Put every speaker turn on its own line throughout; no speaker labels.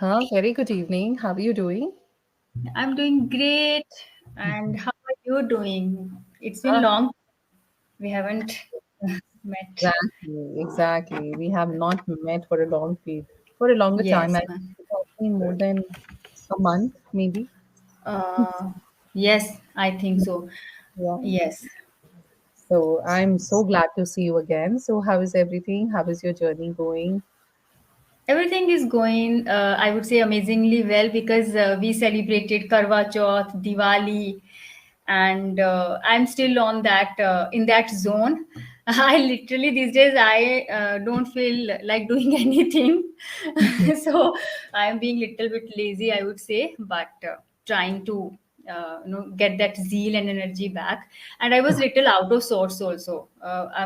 Neha. Very good evening. How are you doing?
I'm doing great. And how are you doing? It's been
Ah,
long. We haven't met.
exactly. We have not met for a long period, for a longer time.
Yes,
I
ma'am.
think it's been more than a month, maybe.
Uh, yes, I think so.
Yeah.
Yes.
So I'm so glad to see you again. So how is everything? How is your journey going?
Everything is going, I would say, amazingly well because we celebrated Karwa Chauth, Diwali, and I'm still on that in that zone. I literally these days I don't feel like doing anything, so I'm being little bit lazy, I would say, but trying to get that zeal and energy back. And I was little out of sorts also,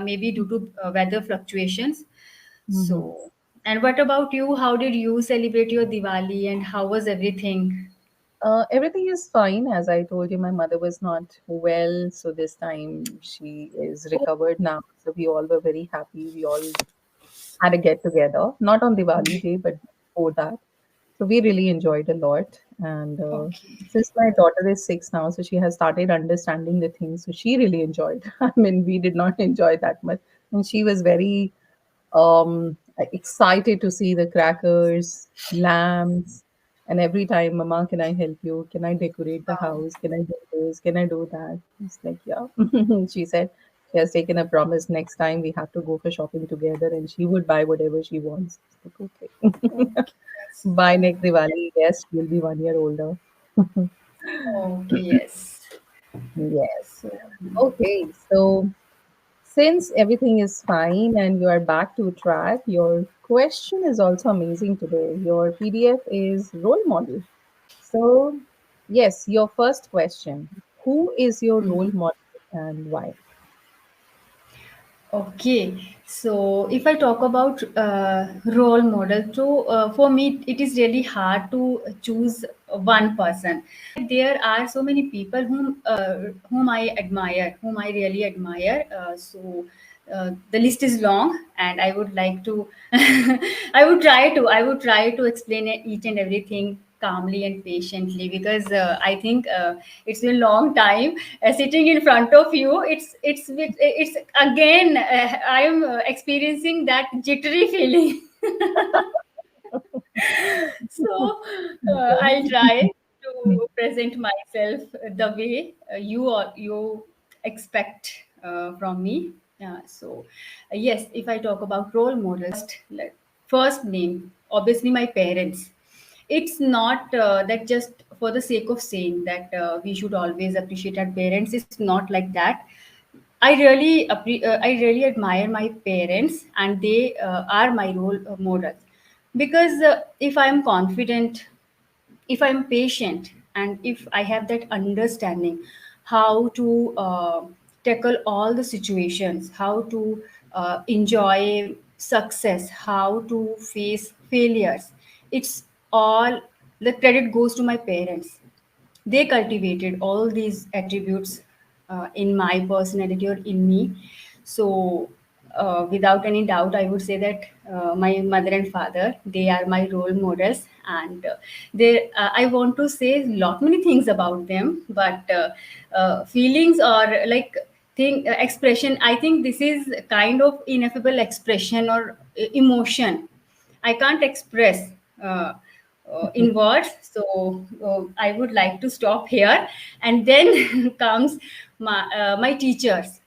maybe due to weather fluctuations.
Mhm.
So, and what about you? How did you celebrate your Diwali and how was everything?
Everything is fine. As I told you, my mother was not well, so this time she is
Oh,
recovered now. So we all were very happy. We all had a get together, not on Diwali day, but before that. So we really enjoyed a lot. And
okay.
since my daughter is 6 now, so she has started understanding the things. So she really enjoyed. I mean, we did not enjoy that much. And she was very excited to see the crackers, lamps, and every time, Mama, can I help you? Can I decorate the
Wow.
house? Can I do this? Can I do that? It's like, yeah. She said she has taken a promise next time we have to go for shopping together and she would buy whatever she wants. It's like, okay.
Okay. That's,
By next Diwali, yes, you'll be 1 year older.
okay. Yes.
Yes.
So,
Okay, so since everything is fine and you are back to track, your question is also amazing today. Your PDF is role model. So, yes, your first question. Who is your role
mhm.
model and why?
Okay, so if I talk about role model, so for me it is really hard to choose one person. There are so many people whom I admire, whom I really admire. The list is long, and I would like to, I would try to explain each and everything calmly and patiently because I think it's been a long time sitting in front of you. It's again I am experiencing that jittery feeling. So I'll try to present myself the way you expect from me. Yes, if I talk about role models, first name, obviously my parents. It's not that just for the sake of saying that we should always appreciate our parents. It's not like that. I really admire my parents, and they are my role models because if I am confident, if I'm patient, and if I have that understanding how to tackle all the situations, how to enjoy success, how to face failures, it's all the credit goes to my parents. They cultivated all these attributes in my personality or in me. So without any doubt I would say that my mother and father, they are my role models, and I want to say lot many things about them, but feelings or like thing expression, I think this is kind of ineffable expression or emotion I can't express in words. So I would like to stop here. And then comes my teachers.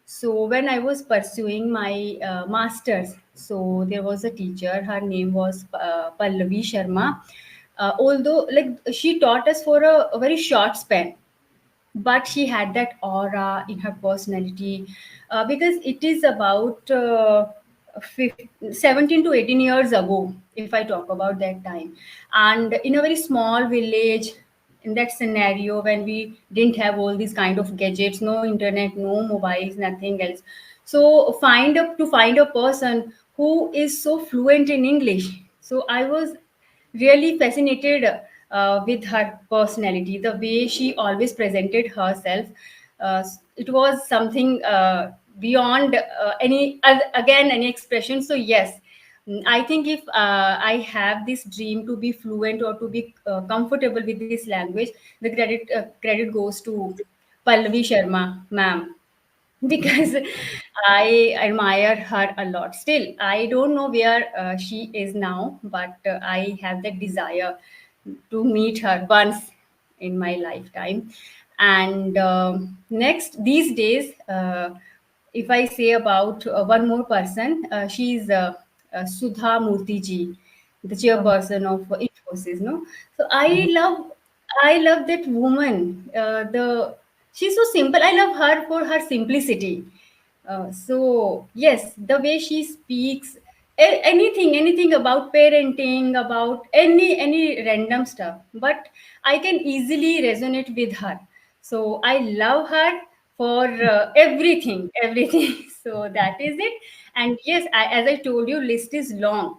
So when I was pursuing my masters, so there was a teacher. Her name was Pallavi Sharma. Although like she taught us for a very short span, but she had that aura in her personality because it is about 17 to 18 years ago, if I talk about that time, and in a very small village, in that scenario when we didn't have all these kind of gadgets, no internet, no mobiles, nothing else. So find a person who is so fluent in English. So I was really fascinated with her personality, the way she always presented herself. It was something beyond again any expression. So yes, I think if I have this dream to be fluent or to be comfortable with this language, the credit goes to Pallavi Sharma, ma'am, because I admire her a lot. Still, I don't know where she is now, but I have that desire to meet her once in my lifetime. And next, these days, if I say about one more person, she's Sudha Murthy ji, the
Uh-huh.
chairperson of Infosys. No, so I love that woman. She's so simple. I love her for her simplicity. So yes, the way she speaks, anything about parenting, about any random stuff, but I can easily resonate with her. So I love her for everything. So that is it. And yes, as I told you, list is long.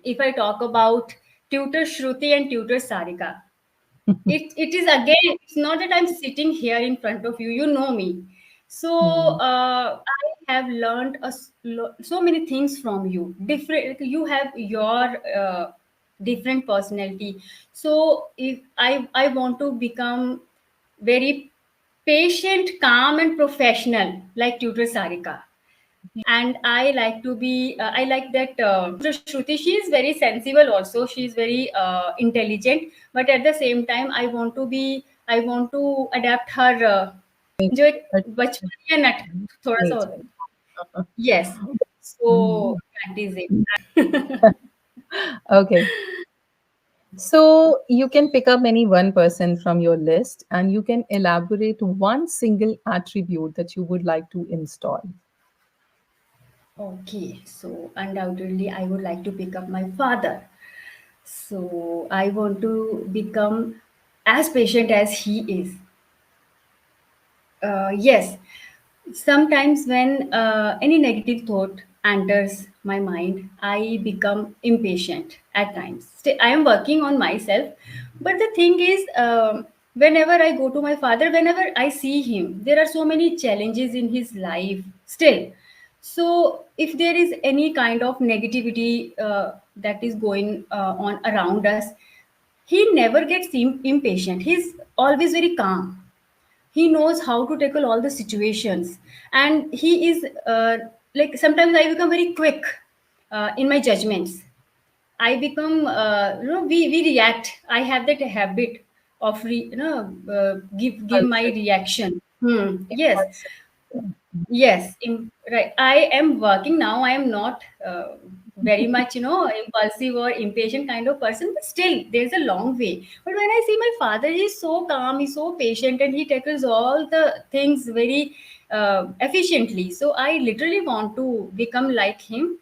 If I talk about tutor Shruti and tutor Sarika, it is again, it's not that I'm sitting here in front of you, you know me. So
Hmm.
I have learned so many things from you. Different, you have your different personality. So if I want to become very patient, calm and professional like tutor Sarika, and I like to be I like that Shruti, she is very sensible also, she is very intelligent, but at the same time I want to adapt her जो एक बचपन या नट थोड़ा सा
Nature.
होता है. Yes,
Mhm.
so that is it.
Okay. So you can pick up any one person from your list and you can elaborate one single attribute that you would like to install.
Okay, so undoubtedly I would like to pick up my father. So I want to become as patient as he is. Yes, sometimes when any negative thought enters my mind, I become impatient at times. Still, I am working on myself, but the thing is, whenever I go to my father, whenever I see him, there are so many challenges in his life still. So, if there is any kind of negativity that is going on around us, he never gets impatient. He's always very calm. He knows how to tackle all the situations, and he is like, sometimes I become very quick in my judgments. I become we react. I have that habit of give my
Impulsive.
reaction. Yes.
Impulsive.
Yes, right. I am working now. I am not very much, impulsive or impatient kind of person, but still, there's a long way. But when I see my father, he's so calm, he's so patient, and he tackles all the things very efficiently. So I literally want to become like him,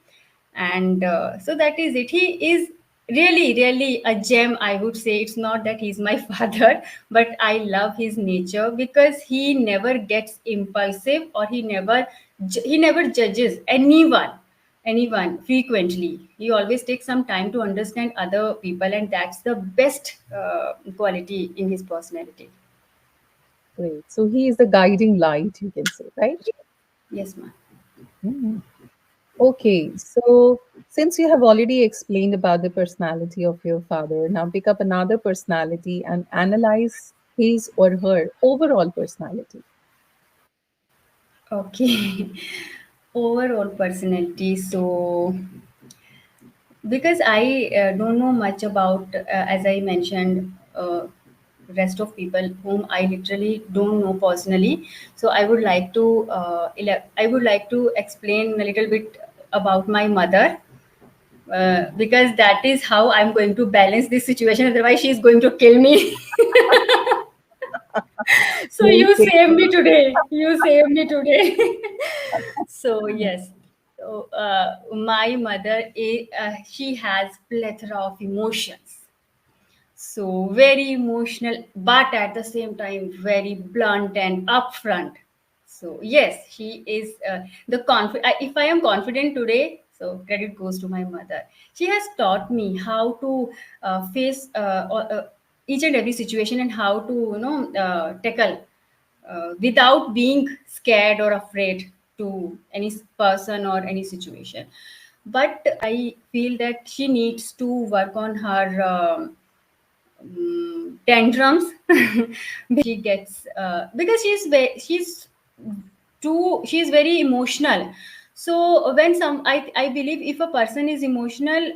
and so that is it. He is really a gem, I would say. It's not that he's my father, but I love his nature because he never gets impulsive, or he never judges anyone frequently. He always takes some time to understand other people, and that's the best quality in his personality.
Great. So he is the guiding light, you can say, right?
Yes, ma'am.
Mhm. Okay. So since you have already explained about the personality of your father, now pick up another personality and analyze his or her overall personality.
Okay. Overall personality. So because I don't know much about, as I mentioned, rest of people whom I literally don't know personally. So I would like to explain a little bit about my mother, because that is how I'm going to balance this situation. Otherwise, she's going to kill me. So
Very
you
safe.
save me today. You save me today. So yes. So my mother, she has plethora of emotions, so very emotional, but at the same time very blunt and upfront. So yes, she is the confident. If I am confident today, so credit goes to my mother. She has taught me how to face each and every situation, and how to tackle without being scared or afraid to any person or any situation. but I feel that she needs to work on her tantrums. She gets because she's very emotional. So when I believe if a person is emotional,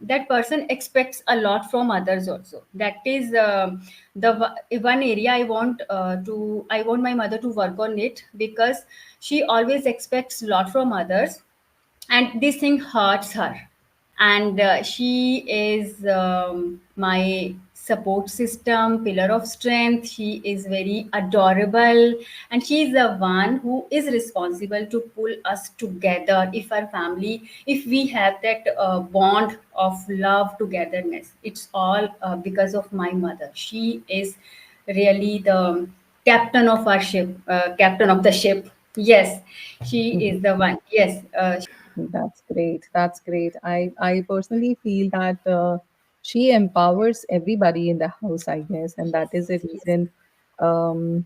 that person expects a lot from others also. That is one area I want my mother to work on it, because she always expects a lot from others, and this thing hurts her. And she is my support system, pillar of strength. She is very adorable, and she is the one who is responsible to pull us together. If our family, if we have that bond of love, togetherness, it's all because of my mother. She is really the captain of our ship, captain of the ship. Yes, she is the one. Yes.
That's great. That's great. I personally feel that she empowers everybody in the house, I guess, and that is the
Yes, yes.
reason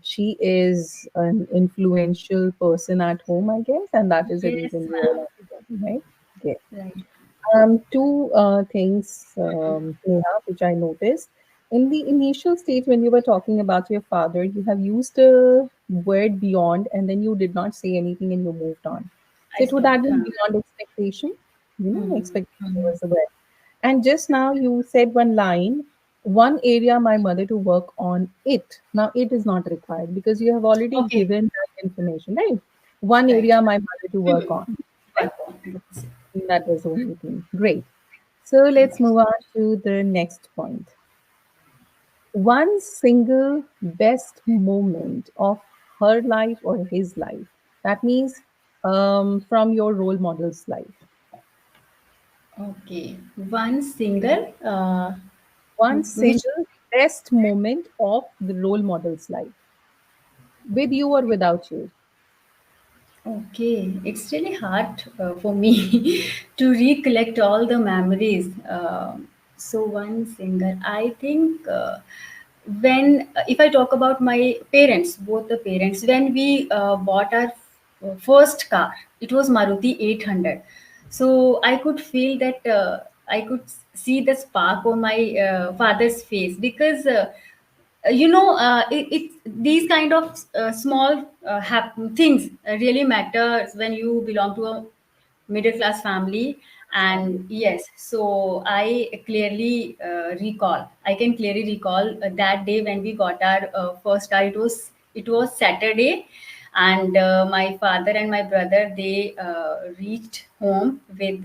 she is an influential person at home, I guess, and that is the
Yes,
reason you all
ma'am.
are together, right? Okay.
Right.
Two things, Neha, which I noticed. In the initial stage, when you were talking about your father, you have used a word beyond, and then you did not say anything and you moved on. So
I
it would have
stopped.
been
Huh.
beyond expectation.
Hmm.
Expectation was the word. And just now you said one line, one area my mother to work on it. Now it is not required because you have already
Okay.
given that information, right? One
Right.
area my mother to work on, right?
Work on. Yes.
That was the only thing. Great. So let's move on to the next point. One single best moment of her life or his life. That means from your role model's life.
Okay. One single.
One
Which.
single best moment of the role model's life, with you or without you.
Okay, it's really hard for me to recollect all the memories. So one singer, I think when if I talk about my parents, both the parents, when we bought our first car, it was Maruti 800. So I could feel that I could see the spark on my father's face, because these kind of small things really matters when you belong to a middle class family. And yes, so I can clearly recall that day when we got our first car. It was Saturday, and my father and my brother, they reached home with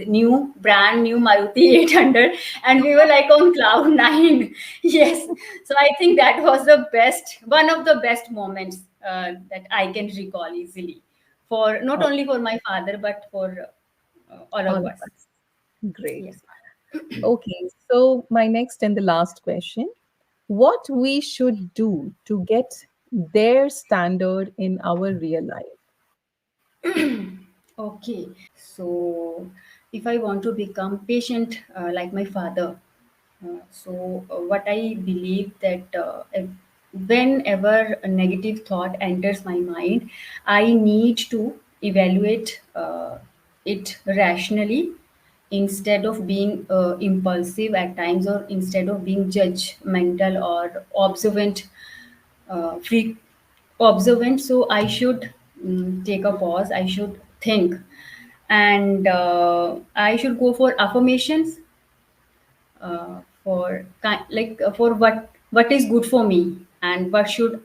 brand new Maruti 800, and we were like on cloud nine. Yes, so I think that was one of the best moments that I can recall easily, for not
Oh,
only for my father but for all
all
of
of
us.
us. Great.
Yes.
Okay, so my next and the last question. What we should do to get their standard in our real life?
Okay. So if I want to become patient like my father, what I believe that whenever a negative thought enters my mind, I need to evaluate it rationally, instead of being impulsive at times, or instead of being judgmental or free observant. So I should take a pause, I should think, and I should go for affirmations, for what is good for me, and what should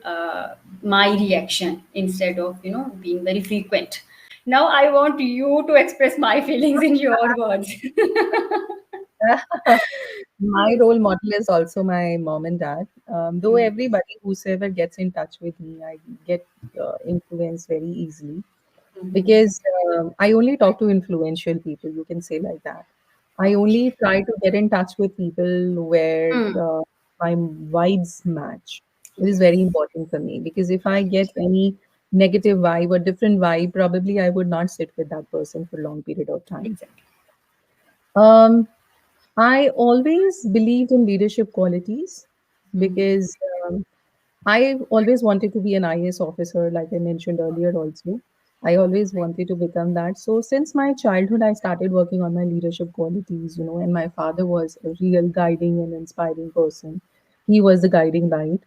my reaction, instead of being very frequent. Now I want you to express my feelings in your words.
My
Yes.
role model is also my mom and dad. Though
Mm.
everybody, whosoever gets in touch with me, I get influenced very easily
Mhm.
because I only talk to influential people. You can say like that. I
Okay.
only try to get in touch with people where
Mm.
my vibes match. It is
Yes.
very important for me because if I get any negative vibe or different vibe, probably I would not sit with that person for a long period of time.
Exactly.
Um, I always believed in leadership qualities
Mm.
because I always wanted to be an IAS officer, like I mentioned earlier, also. I always wanted to become that. So since my childhood, I started working on my leadership qualities, and my father was a real guiding and inspiring person. He was the guiding light.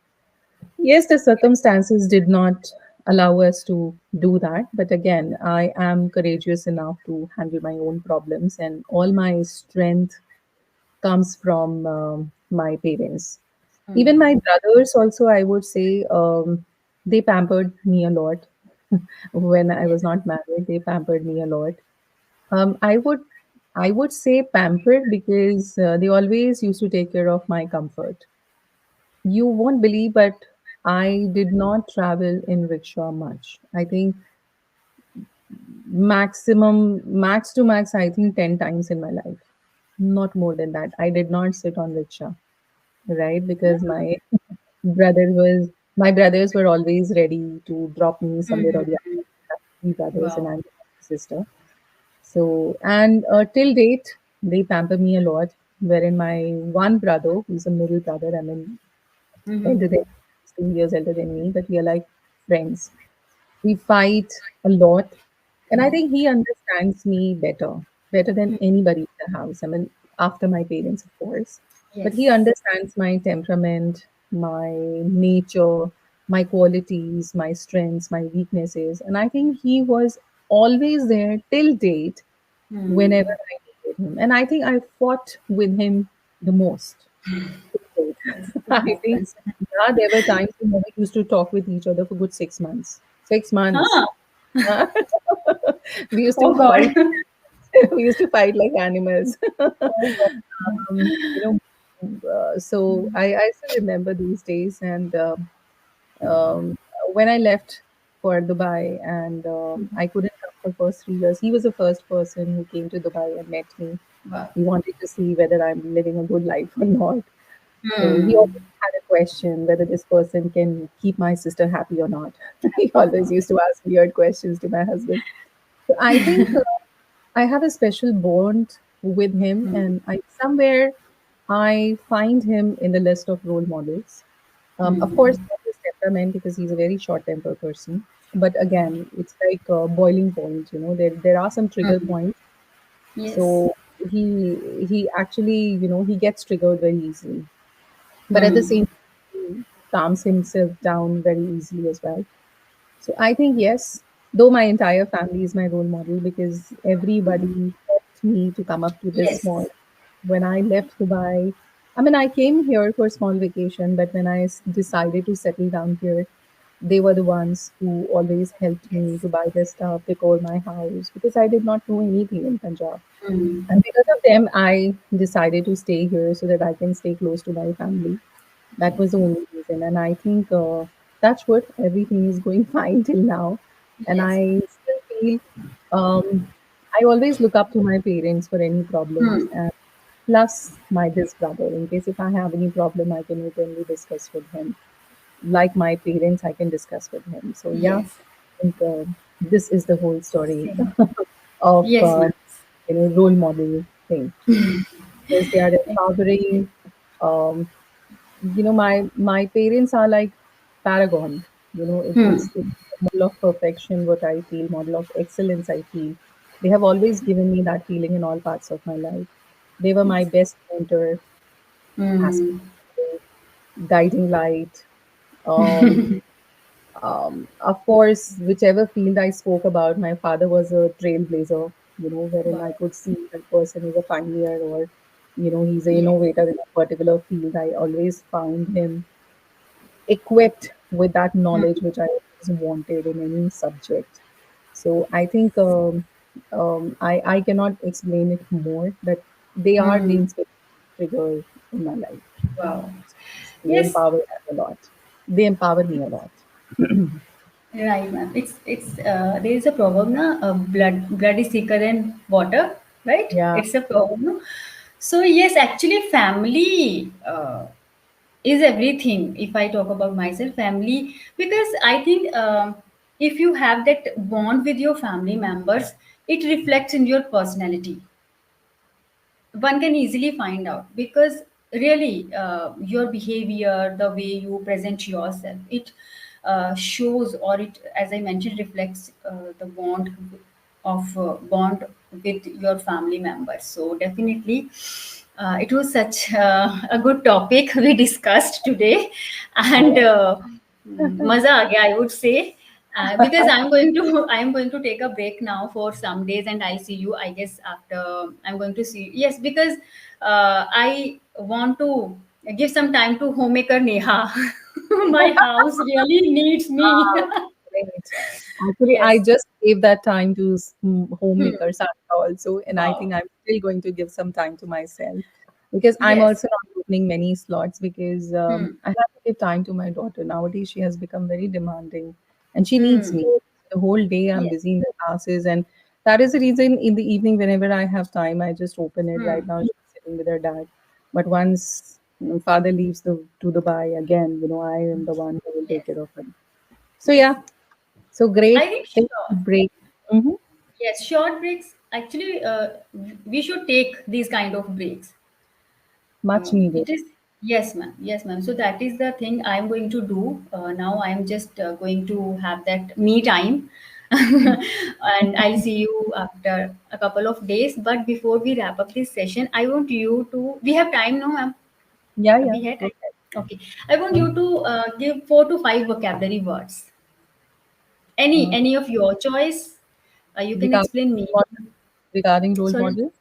Yes, the circumstances did not allow us to do that. But again, I am courageous enough to handle my own problems, and all my strength comes from my parents. Even my brothers, also, I would say, they pampered me a lot. When I was not married, they pampered me a lot. I would say pampered because they always used to take care of my comfort. You won't believe, but I did not travel in rickshaw much. I think max to max, I think 10 times in my life. Not more than that. I did not sit on rickshaw, right? Because brother was my brothers were always ready to drop me somewhere or the other. I have three brothers and
Wow.
I'm the sister. So, and till date, they pamper me a lot. Wherein my one brother, who's a middle brother, I mean, elder than he's 2 years elder than me, but we are like friends. We fight a lot, and I think he understands me better than anybody in the house. I mean, after my parents, of course, but he
Yes.
understands my temperament, my nature, my qualities, my strengths, my weaknesses, and I think he was always there till date whenever
Hmm.
I needed him. And I think I fought with him the most.
Yes, it
I think,
happens.
yeah, there were times we never used to talk with each other for good 6 months. 6 months.
Huh.
Uh, we used to
Oh God.
fight. We used to fight like animals.
Oh God.
um, you know, so I still remember these days. And um, when I left for Dubai, and I couldn't come for first 3 years, he was the first person who came to Dubai and met me.
Wow.
He wanted to see whether I'm living a good life or not. So he
Hmm.
always had a question whether this person can keep my sister happy or not. He always used to ask weird questions to my husband. So I think I have a special bond with him, and I somewhere I find him in the list of role models. Of course, not his temperament because he's a very short-tempered person. But again, it's like a boiling point. There are some trigger points.
Yes.
So he actually, he gets triggered very easily. But at the
Hmm.
same time, he calms himself down very easily as well. So I think yes, though my entire family is my role model because everybody helped me to come up to this small.
Yes.
When I left Dubai, I mean, I came here for a small vacation, but when I decided to settle down here, they were the ones who always helped me
Yes.
to buy their stuff, decor my house, because I did not know anything in Punjab.
Hmm.
And because of them, I decided to stay here so that I can stay close to my family. That was the only reason. And I think that's what everything is going fine till now. And
Yes.
I still feel I always look up to my parents for any problems. And plus my this brother, in case if I have any problem, I can openly discuss with him. Like my parents, I can discuss with him. So yeah,
Yes.
I think this is the whole story
Same.
of
Yes, ma'am.
role model thing because they are empowering. Um, my parents are like paragon. It's a model of perfection. What I feel, model of excellence. I feel they have always given me that feeling in all parts of my life. They were my best mentor,
Hmm.
aspirational, guiding light. Um, of course, whichever field I spoke about, my father was a trailblazer, wherein
Wow.
I could see that person is a pioneer or, he's an
Yes.
innovator in a particular field. I always found him equipped with that knowledge which I always wanted in any subject. So I think I cannot explain it more, but they are the
Hmm.
inspiration trigger in my life.
Wow.
They
Yes.
empower us a lot. They empower me a lot.
Right, ma'am. It's there is a proverb na blood is thicker than water, right?
Yeah.
It's a proverb, no? So yes, actually, family is everything. If I talk about myself, family, because I think if you have that bond with your family members, it reflects in your personality. One can easily find out because really your behavior, the way you present yourself, it shows, or it, as I mentioned, reflects the bond with your family members. So definitely, it was such a good topic we discussed today, and
Yeah.
maza aa gaya, I would say. Because I'm going to take a break now for some days, and I see you, I guess, after. I'm going to see, yes, because I want to give some time to homemaker Neha. My house really needs me.
Wow, great. Actually, I
Yes.
just gave that time to
Hmm.
homemaker Santa also, and I
Wow.
think I'm still going to give some time to myself because I'm
Yes.
also not opening many slots because
Hmm.
I have to give time to my daughter. Nowadays, she has become very demanding and she needs
Hmm.
me. The whole day I'm
Yes.
busy in the classes, and that is the reason in the evening, whenever I have time, I just open it. Right
Hmm.
now, she's sitting with her dad. But once father leaves to Dubai again, I am the one who will take
Yes.
care of her. So
Yes.
yeah, so
I
great.
think
Take a
sure.
break. Hmm.
Yes, short breaks. Actually, we should take these kind of breaks.
Much needed.
It is, yes, ma'am. Yes, ma'am. So that is the thing I'm going to do. Now I'm just going to have that me time, and I'll see you after a couple of days. But before we wrap up this session, I want you to. We have time, no, ma'am.
Yeah, yeah.
We had
Go
time. Okay. I want
ahead.
you to give 4 to 5 vocabulary words.
Uh,
Any of your choice. You can
regarding
explain me.
regarding role
Sorry.
model,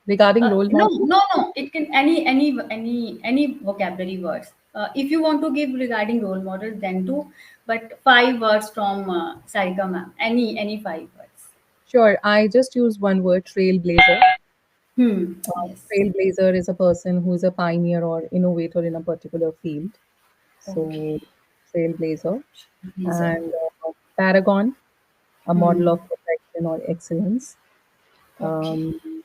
regarding role
No,
model.
no, no. It can any vocabulary words. If you want to give regarding role models, then two. But 5 words from Sarika ma'am. Any 5 words.
Sure, I just use one word, trailblazer.
Yes.
Trailblazer is a person who is a pioneer or innovator in a particular field.
Okay.
So, trailblazer.
Blazer.
And paragon, a model
Hmm.
of perfection or excellence.
Okay.
Um,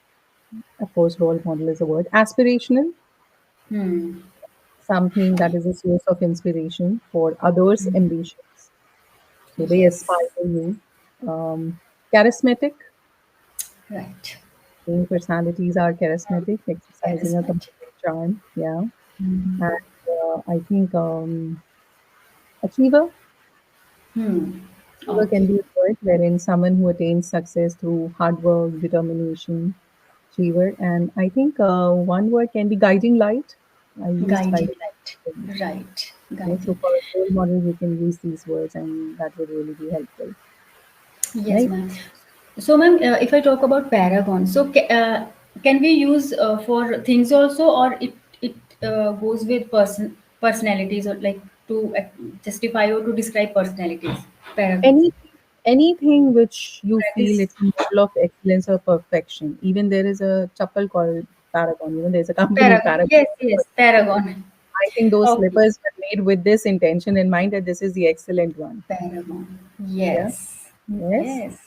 of course, role model is a word. Aspirational,
Hmm.
something that is a source of inspiration for others' ambitions. So they aspire
Yes.
to you. Charismatic,
Right.
being personalities are charismatic, exercising a
Charismatic.
compelling charm. Yeah. And I think achiever,
Hmm.
achiever can
Okay.
be a word wherein someone who attains success through hard work, determination, achiever. And I think one word can be guiding light. I use
Guiding
guiding
light.
light.
Right.
Okay, so
Guiding.
for role model, you can use these words, and that would really be helpful,
Yes,
right?
ma'am. So, ma'am, if I talk about Paragon, so can we use for things also, or it goes with personalities, or like to justify or to describe personalities? Paragon.
Anything which you
That
feel
is
it's a model of excellence or perfection. Even there is a chapel called Paragon. There's a company
Paragon.
Paragon.
Yes, yes, Paragon.
I think those
Okay,
slippers were made with this intention in mind that this is the excellent one.
Paragon.
Yeah.
Yes,
Yes.
yes,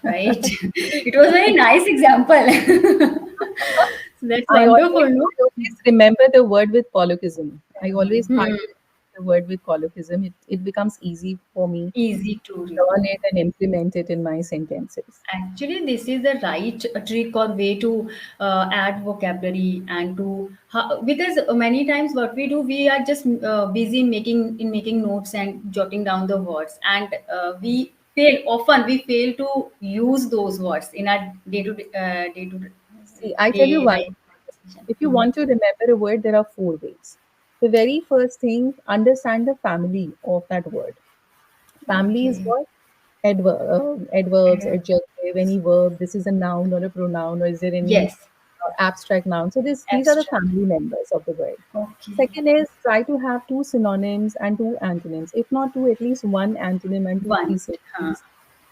right. It was very nice example. That's wonderful, no?
I always remember the word with colloquism. I
Paragon.
always try to remember the word with colloquism. It becomes easy for me
Easy to
to learn
recall.
it and implement it in my sentences.
Actually, this is the right trick or way to add vocabulary and to because many times what we do, we are just busy in making notes and jotting down the words, and we fail to use those words in our day to
See, I tell you
day
one
life.
thing. If you want to remember a word, there are four ways. The very first thing, understand the family of that word. Family is
Okay.
what? Adverbs, adjective, any verb. This is a noun or a pronoun, or is there any
Yes.
abstract noun? So these are the
Abstract.
family members of the word.
Okay.
Second is try to have two synonyms and two antonyms. If not two, at least one antonym and two, three
One. Huh.
synonyms.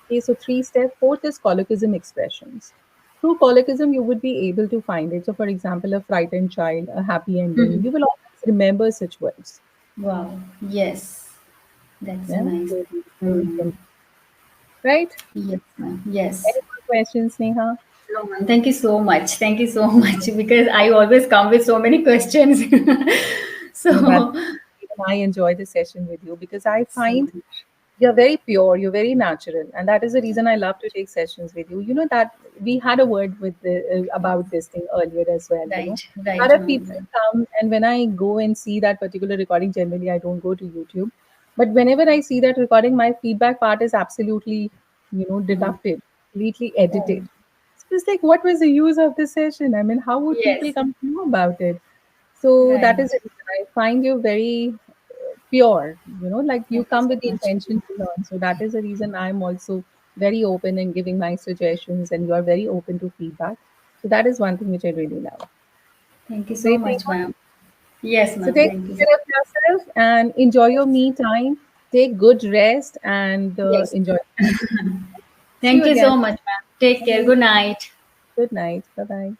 Okay, so three step. Fourth is colloquism expressions. Through colloquism, you would be able to find it. So, for example, a frightened child, a happy ending. You will always remember such words.
Wow. Yes. That's a
Yeah,
nice
so,
thing.
so you can, right?
Yes, ma'am. Yes.
Any more questions, Neha?
No, ma'am. Thank you so much. Thank you so much because I always come with so many questions.
No, that
So,
even I enjoy the session with you because I find
same.
you're very pure, you're very natural, and that is the reason I love to take sessions with you. You know that we had a word with about this thing earlier as well.
Right,
Other
right, ma'am.
people
Right.
come, and when I go and see that particular recording, generally I don't go to YouTube. But whenever I see that recording, my feedback part is absolutely,
Hmm.
deducted, completely
Oh,
edited. So it's like, what was the use of this session? I mean, how would people
yes,
come to know about it? So that
right.
is the reason I find you very pure, like you
Thank you
come
so
with the
much.
intention to learn. So that is the reason I'm also very open in giving my suggestions, and you are very open to feedback. So that is one thing which I really love.
Thank you so
Great thing.
much, ma'am. Yes,
So
ma'am.
take
Thank you so
care of yourself and enjoy your me time. Take good rest and
Yes.
enjoy. See you
Thank you
again.
so much, ma'am. Take care.
Bye.
Good night.
Good night. Bye bye.